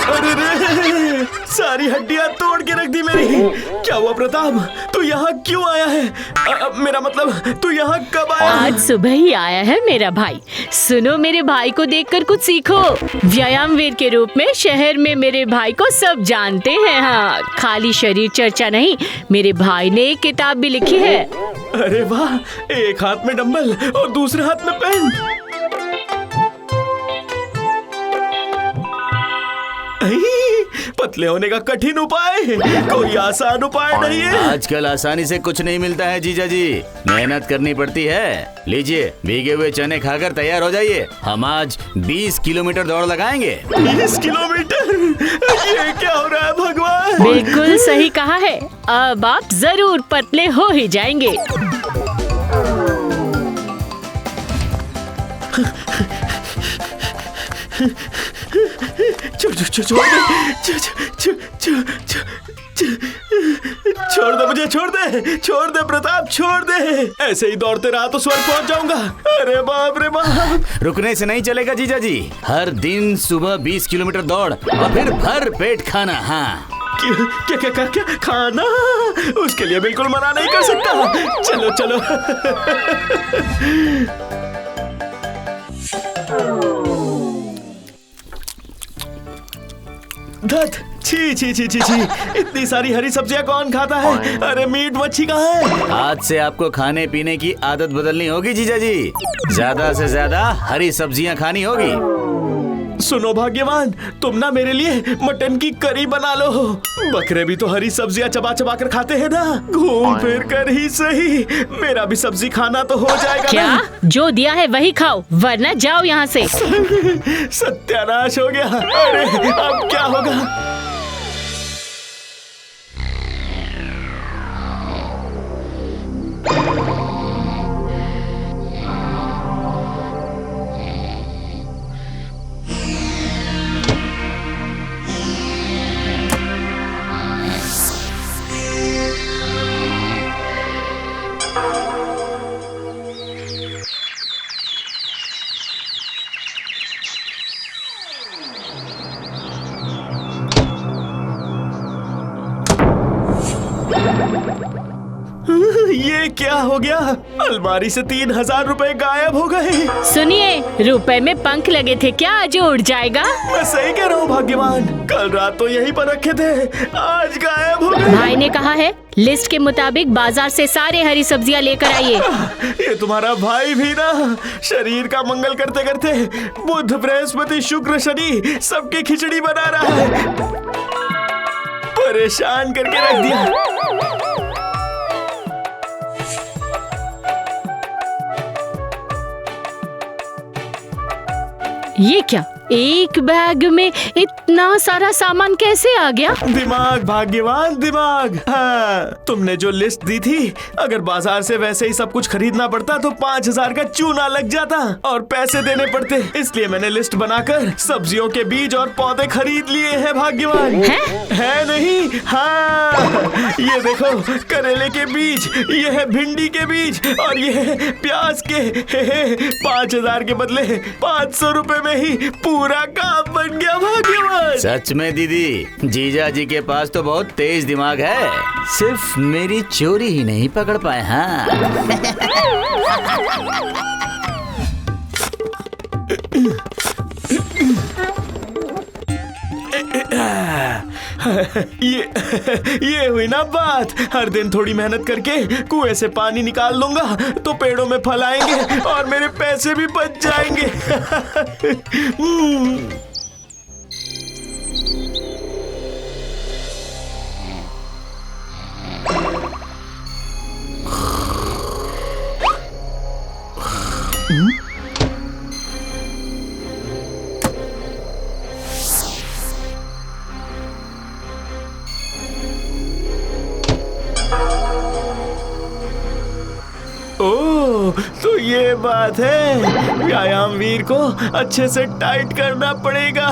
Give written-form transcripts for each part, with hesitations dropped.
अरे रे, सारी हड्डियां तोड़ के रख दी मेरी। क्या हुआ प्रताप, तू यहाँ क्यों आया है? मेरा मतलब तू यहाँ कब आया? आज सुबह ही आया है मेरा भाई। सुनो, मेरे भाई को देखकर कुछ सीखो। व्यायाम वीर के रूप में शहर में मेरे भाई को सब जानते हैं। हाँ, खाली शरीर चर्चा नहीं, मेरे भाई ने एक किताब भी लिखी है। अरे वाह, एक हाथ में डंबल और दूसरे हाथ में पेन। पतले होने का कठिन उपाय, कोई आसान उपाय नहीं है। आजकल आसानी से कुछ नहीं मिलता है जीजा जी, मेहनत करनी पड़ती है। लीजिए, भीगे हुए चने खाकर तैयार हो जाइए। हम आज 20 किलोमीटर दौड़ लगाएंगे। 20 किलोमीटर? ये क्या हो रहा है भगवान? बिल्कुल सही कहा है। अब आप जरूर पतले हो ही जाएंगे। छोड़ दे मुझे, छोड़ दे प्रताप, छोड़ दे। ऐसे ही दौड़ते रहा तो स्वर्ग पहुंच जाऊंगा। अरे बाप रे बाप। रुकने से नहीं चलेगा जीजा जी, हर दिन सुबह 20 किलोमीटर दौड़ और फिर भर पेट खाना। हाँ, क्या खाना? उसके लिए बिल्कुल मना नहीं कर सकता। चलो चलो। धत, छी छी छी छी छी, इतनी सारी हरी सब्जियां कौन खाता है? अरे मीट मच्छी कहाँ है? आज से आपको खाने पीने की आदत बदलनी होगी जीजा जी। ज्यादा से ज्यादा हरी सब्जियां खानी होगी। सुनो भाग्यवान, तुम ना मेरे लिए मटन की करी बना लो। बकरे भी तो हरी सब्जियां चबा चबा कर खाते हैं ना। घूम फिर कर ही सही, मेरा भी सब्जी खाना तो हो जाएगा। क्या? ना? जो दिया है वही खाओ, वरना जाओ यहाँ से। सत्यानाश हो गया। अरे अब क्या होगा? ये क्या हो गया? अलमारी से 3000 रुपए गायब हो गए। सुनिए, रुपए में पंख लगे थे क्या, जो उड़ जाएगा? मैं सही कह रहा हूँ भाग्यवान, कल रात तो यहीं पर रखे थे, आज गायब हो गए। भाई ने कहा है लिस्ट के मुताबिक बाजार से सारे हरी सब्जियां लेकर आइए। ये तुम्हारा भाई भी ना शरीर का मंगल करते करते बुध बृहस्पति शुक्र शनि सबकी खिचड़ी बना रहा है। परेशान करके रख दिया। ये क्या, एक बैग में इतना सारा सामान कैसे आ गया? दिमाग भाग्यवान, दिमाग। हाँ, तुमने जो लिस्ट दी थी, अगर बाजार से वैसे ही सब कुछ खरीदना पड़ता तो 5000 का चूना लग जाता और पैसे देने पड़ते। इसलिए मैंने लिस्ट बनाकर सब्जियों के बीज और पौधे खरीद लिए हैं भाग्यवान। है नहीं? हाँ, ये देखो, करेले के बीज, ये है भिंडी के बीज और ये है प्याज के। 5000 के बदले 500 रुपए में ही पूरा काम बन गया भाग्यवान। सच में दीदी, जीजा जी के पास तो बहुत तेज दिमाग है, सिर्फ मेरी चोरी ही नहीं पकड़ पाए। हाँ। ये हुई ना बात। हर दिन थोड़ी मेहनत करके कुएं से पानी निकाल लूंगा तो पेड़ों में फल आएंगे और मेरे पैसे भी बच जाएंगे। ओह, तो ये बात है। व्यायाम वीर को अच्छे से टाइट करना पड़ेगा।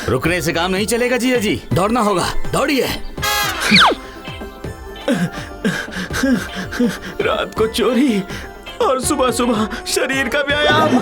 रुकने से काम नहीं चलेगा जीजा जी, दौड़ना होगा, दौड़िए। रात को चोरी और सुबह सुबह शरीर का व्यायाम।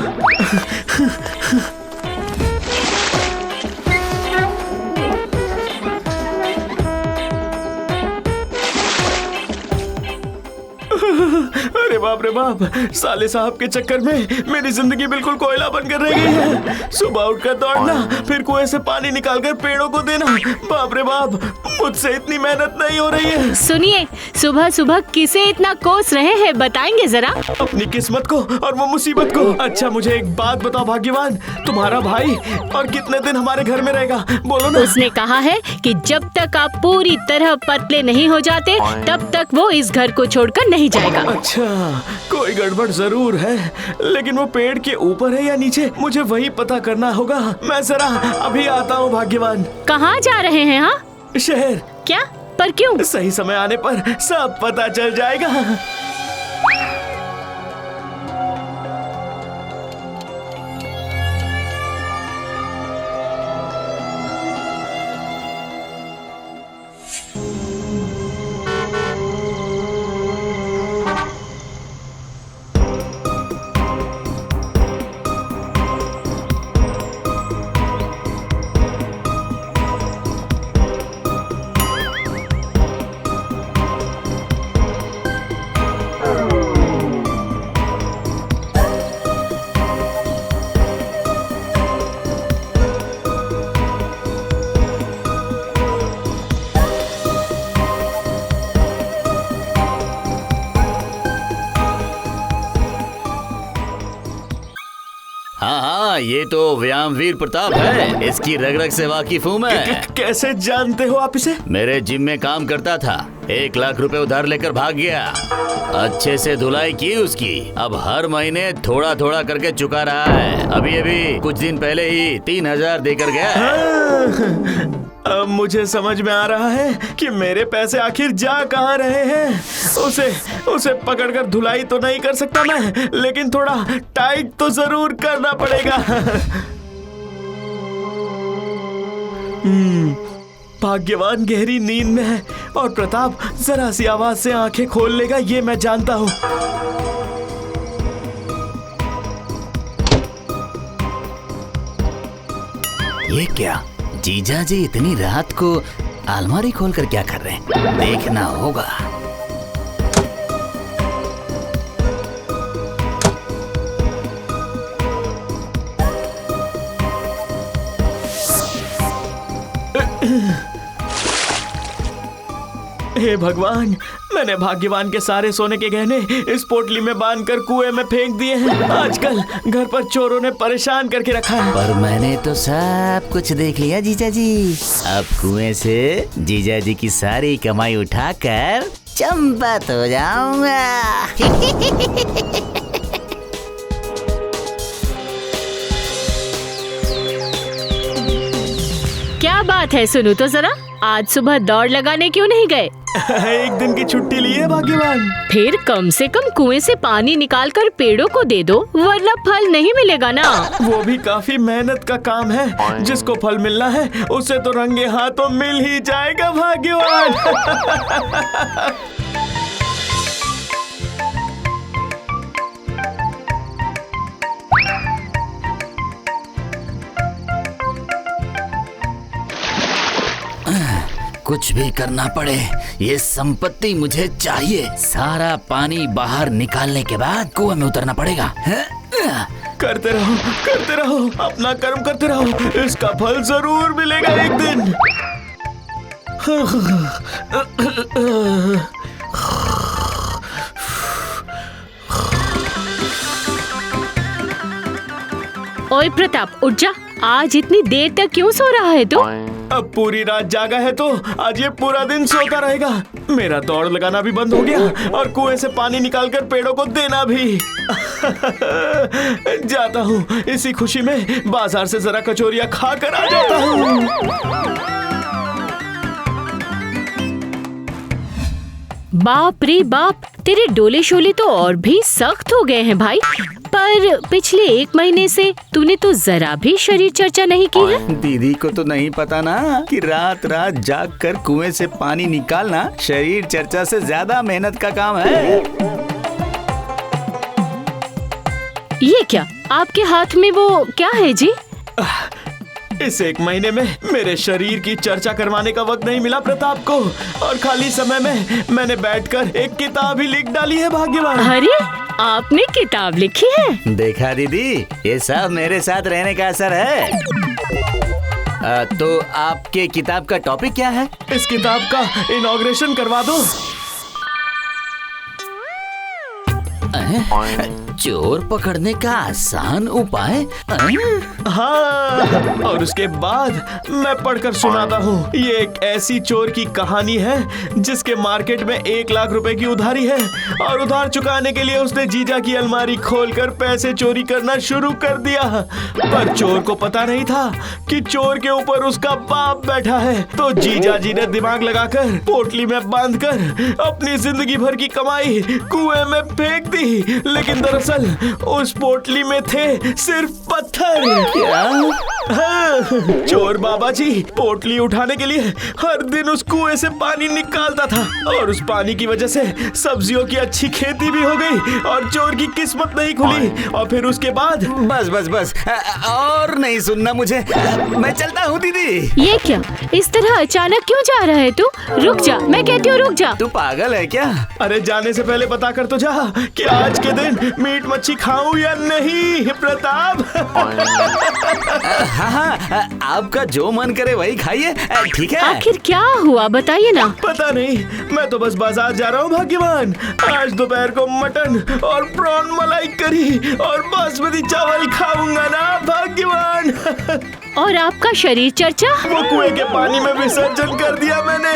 अरे बाप रे बाप, साले साहब के चक्कर में मेरी जिंदगी बिल्कुल कोयला बनकर रह गई है। सुबह उठकर दौड़ना, फिर कुएं से पानी निकालकर पेड़ों को देना। बाप रे बाप, मुझसे इतनी मेहनत नहीं हो रही है। सुनिए, सुबह सुबह किसे इतना कोस रहे हैं, बताएंगे जरा? अपनी किस्मत को और वो मुसीबत को। अच्छा मुझे एक बात बताओ भाग्यवान, तुम्हारा भाई और कितने दिन हमारे घर में रहेगा, बोलो ना। उसने कहा है कि जब तक आप पूरी तरह पतले नहीं हो जाते तब तक वो इस घर को छोड़कर नहीं जाएगा। अच्छा, कोई गड़बड़ जरूर है, लेकिन वो पेड़ के ऊपर है या नीचे, मुझे वही पता करना होगा। मैं जरा अभी आता हूँ भाग्यवान। कहाँ जा रहे हैं? हाँ, शहर। क्या? पर क्यों? सही समय आने पर सब पता चल जाएगा। हाँ, ये तो व्यायामवीर प्रताप है, इसकी रग रग से वाकिफ हूँ मैं। कैसे जानते हो आप इसे? मेरे जिम में काम करता था, 1 लाख रुपए उधार लेकर भाग गया। अच्छे से धुलाई की उसकी, अब हर महीने थोड़ा थोड़ा करके चुका रहा है। अभी अभी कुछ दिन पहले ही 3000 देकर गया है। अब मुझे समझ में आ रहा है कि मेरे पैसे आखिर जा कहाँ रहे हैं। उसे पकड़कर धुलाई तो नहीं कर सकता मैं, लेकिन थोड़ा टाइट तो जरूर करना पड़ेगा। भाग्यवान गहरी नींद में है और प्रताप जरा सी आवाज से आंखें खोल लेगा, ये मैं जानता हूँ। ये क्या, जीजा जी इतनी रात को अलमारी खोलकर क्या कर रहे हैं, देखना होगा। हे भगवान, मैंने भाग्यवान के सारे सोने के गहने इस पोटली में बांधकर कुएं में फेंक दिए हैं। आजकल घर पर चोरों ने परेशान करके रखा है। पर मैंने तो सब कुछ देख लिया जीजा जी। अब कुएं से जीजा जी की सारी कमाई उठाकर चंपत हो जाऊंगा। क्या बात है, सुनो तो जरा, आज सुबह दौड़ लगाने क्यों नहीं गए? एक दिन की छुट्टी ली है भाग्यवान। फिर कम से कम कुएं से पानी निकालकर पेड़ों को दे दो, वरना फल नहीं मिलेगा ना। वो भी काफी मेहनत का काम है, जिसको फल मिलना है उसे तो रंगे हाथों मिल ही जाएगा भाग्यवान। कुछ भी करना पड़े, ये संपत्ति मुझे चाहिए। सारा पानी बाहर निकालने के बाद कुएं में उतरना पड़ेगा। करते रहो, अपना कर्म करते रहो, इसका फल जरूर मिलेगा एक दिन। ओए प्रताप, उठ जा। आज इतनी देर तक क्यों सो रहा है तू? अब पूरी रात जागा है तो आज ये पूरा दिन सोता रहेगा। मेरा दौड़ लगाना भी बंद हो गया और कुएं से पानी निकालकर पेड़ों को देना भी। जाता हूँ, इसी खुशी में बाजार से जरा कचौरियाँ खाकर आ जाता हूँ। बाप रे बाप, तेरे डोले शोले तो और भी सख्त हो गए हैं भाई। पर पिछले 1 महीने से तूने तो जरा भी शरीर चर्चा नहीं की है। दीदी को तो नहीं पता ना कि रात रात जाग कर कुएं से पानी निकालना शरीर चर्चा से ज्यादा मेहनत का काम है। ये क्या आपके हाथ में वो क्या है जी? इस 1 महीने में मेरे शरीर की चर्चा करवाने का वक्त नहीं मिला प्रताप को, और खाली समय में मैंने बैठकर एक किताब ही लिख डाली है भाग्यवान। अरे आपने किताब लिखी है? देखा दीदी, ये सब मेरे साथ रहने का असर है। तो आपके किताब का टॉपिक क्या है? इस किताब का इनॉग्रेशन करवा दो। चोर पकड़ने का आसान उपाय? हाँ, और उसके बाद मैं पढ़कर सुनाता हूँ। ये एक ऐसी चोर की कहानी है जिसके मार्केट में 1 लाख रुपए की उधारी है, और उधार चुकाने के लिए उसने जीजा की अलमारी खोलकर पैसे चोरी करना शुरू कर दिया। पर चोर को पता नहीं था कि चोर के ऊपर उसका बाप बैठा है। तो जीजा जी ने दिमाग लगाकर पोटली में बांधकर अपनी जिंदगी भर की कमाई कुएं में फेंक दी। लेकिन दरअसल उस पोटली में थे सिर्फ पत्थर। क्या? हाँ, चोर बाबा जी पोटली उठाने के लिए हर दिन उस कुएं से पानी निकालता था, और उस पानी की वजह से सब्जियों की अच्छी खेती भी हो गई और चोर की किस्मत नहीं खुली। और फिर उसके बाद बस बस बस, और नहीं सुनना मुझे, मैं चलता हूँ दीदी। ये क्या इस तरह अचानक क्यों जा रहा है तू? रुक जा, मैं कहती हूँ रुक जा। तू पागल है क्या? अरे जाने से पहले पता कर तो जा कि आज के दिन मीट मच्छी खाऊं या नहीं प्रताप। हाँ हाँ, आपका जो मन करे वही खाइए, ठीक है? आखिर क्या हुआ बताइए ना। पता नहीं, मैं तो बस बाजार जा रहा हूँ भाग्यवान। आज दोपहर को मटन और प्रॉन मलाई करी और बासमती चावल खाऊंगा ना भाग्यवान। और आपका शरीर चर्चा? वो कुएं के पानी में विसर्जन कर दिया मैंने।